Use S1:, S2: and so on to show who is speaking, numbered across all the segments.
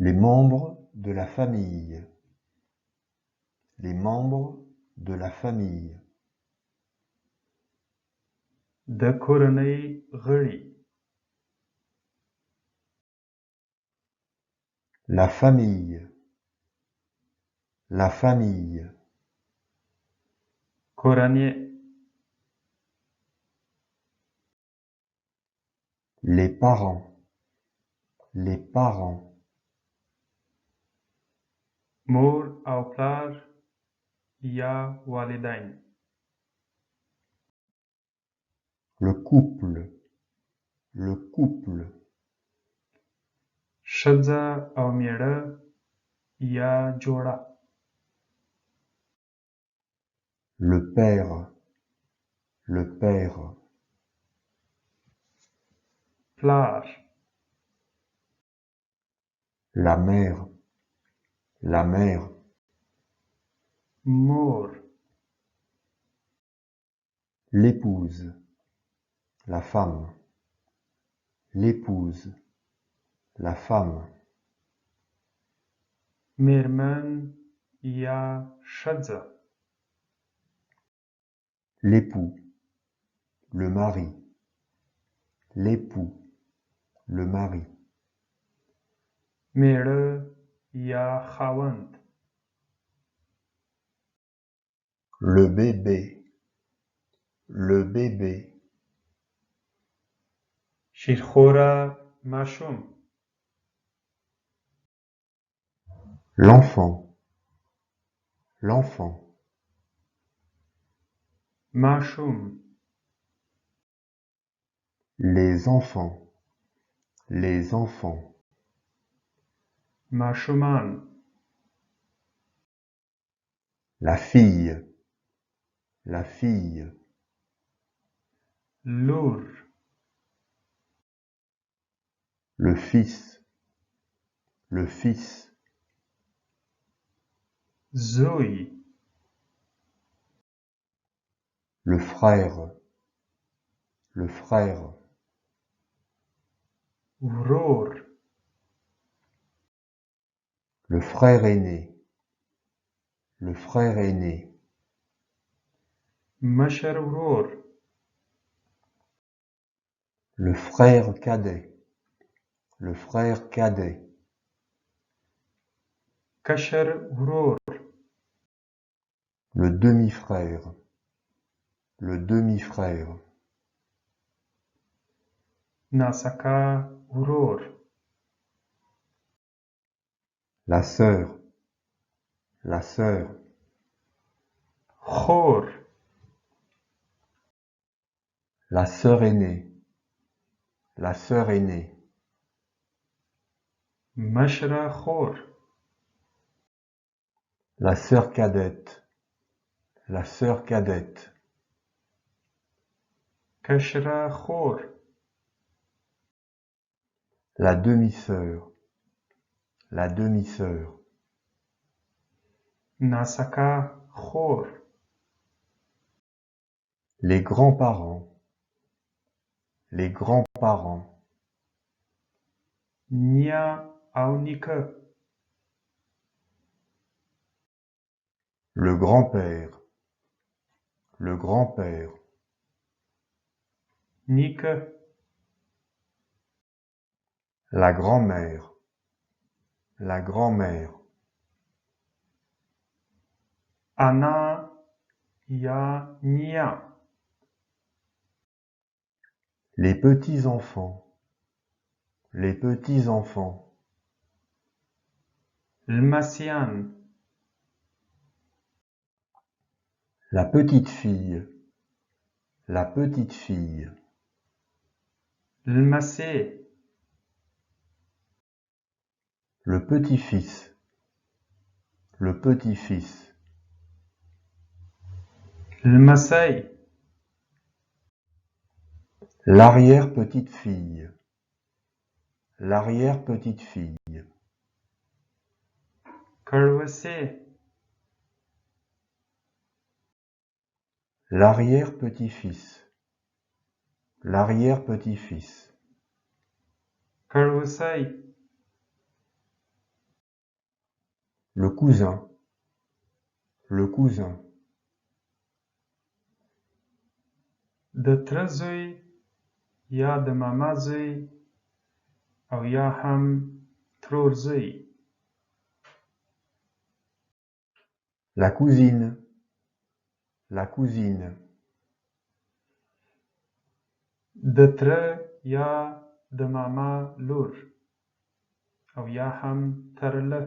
S1: Les membres de la famille. Les membres de la famille.
S2: د کورنۍ غړي.
S1: La famille. La famille.
S2: کورنۍ.
S1: Les parents. Les parents.
S2: مور او پلار یا والدین.
S1: Le couple. Le couple.
S2: ښځه او میړه یا جوړه.
S1: Le père. Le père.
S2: پلار.
S1: La mère. La mère.
S2: مور.
S1: L'épouse. La femme. L'épouse. La femme.
S2: میرمن یا ښځه.
S1: L'époux. Le mari. L'époux. Le mari.
S2: میړه یا خاوند.
S1: Le bébé. Le bébé.
S2: شیرخواره ماشوم.
S1: L'enfant. L'enfant.
S2: ماشوم.
S1: Les enfants. Les enfants.
S2: ماشومان.
S1: La fille. La fille.
S2: لور.
S1: Le fils. Le fils.
S2: زوی.
S1: Le frère. Le frère.
S2: ورور.
S1: Le frère aîné. Le frère aîné.
S2: مشر ورور.
S1: Le frère cadet. Le frère cadet.
S2: کشر ورور.
S1: Le demi-frère. Le demi-frère.
S2: ناسکا ورور.
S1: La sœur. La sœur.
S2: خور.
S1: La sœur aînée. La sœur aînée.
S2: مشره خور.
S1: La sœur cadette. La sœur cadette.
S2: کشره خور.
S1: La demi-sœur. La demi-sœur.
S2: ناسکا خور.
S1: Les grands-parents. Les grands-parents.
S2: نیا او نیکه.
S1: Le grand-père. Le grand-père.
S2: نیکه.
S1: La grand-mère. La grand-mère.
S2: انا یا نیا.
S1: Les petits-enfants. Les petits-enfants.
S2: لمسیان.
S1: La petite fille. La petite fille.
S2: لمسی.
S1: Le petit-fils. Le petit-fils.
S2: لمسی.
S1: L'arrière-petite-fille. L'arrière-petite-fille.
S2: کړوسی.
S1: L'arrière-petit-fils. L'arrière-petit-fils.
S2: کړوسی.
S1: Le cousin. Le cousin.
S2: د تره زوی یا د ماما زوی او یا هم ترور زوی.
S1: La cousine. La cousine.
S2: د تره یا د ماما لور او یا هم ترله.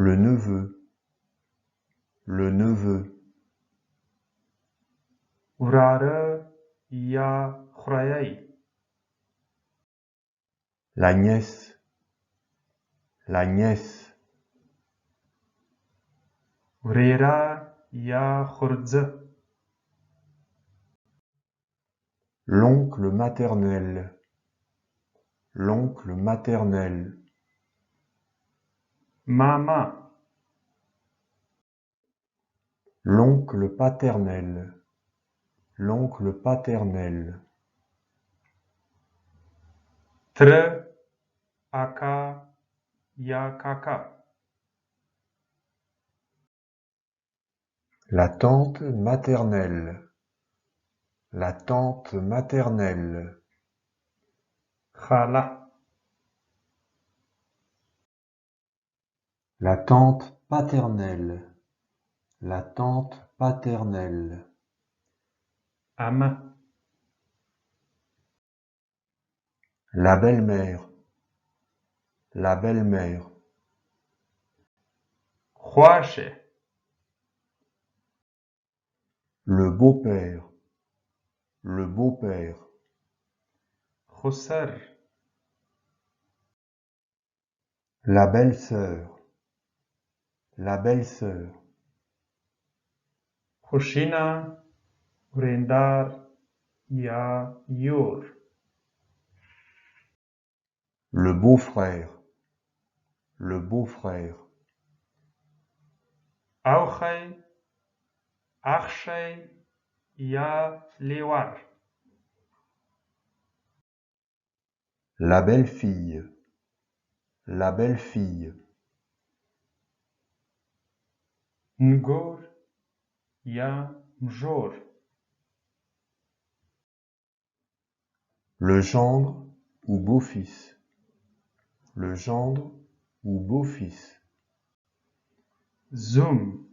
S1: Le neveu. Le neveu.
S2: وراره یا خوریی.
S1: La nièce. La nièce.
S2: وريره یا خورځه.
S1: L'oncle maternel. L'oncle maternel.
S2: ماما.
S1: L'oncle paternel. L'oncle paternel.
S2: تره اکا یا کاکا.
S1: La tante maternelle. La tante maternelle.
S2: خاله.
S1: La tante paternelle. La tante paternelle.
S2: عمه.
S1: La belle-mère. La belle-mère.
S2: خواشه.
S1: Le beau-père. Le beau-père.
S2: خسر.
S1: La belle-sœur. La belle-sœur.
S2: خوشینه. ورېندار یا یور.
S1: Le beau-frère. Le beau-frère.
S2: اوخی. اخشی یا لیور.
S1: La belle-fille. La belle-fille.
S2: نگور یا مژور.
S1: Le gendre ou beau-fils. Le gendre ou beau-fils.
S2: زوم.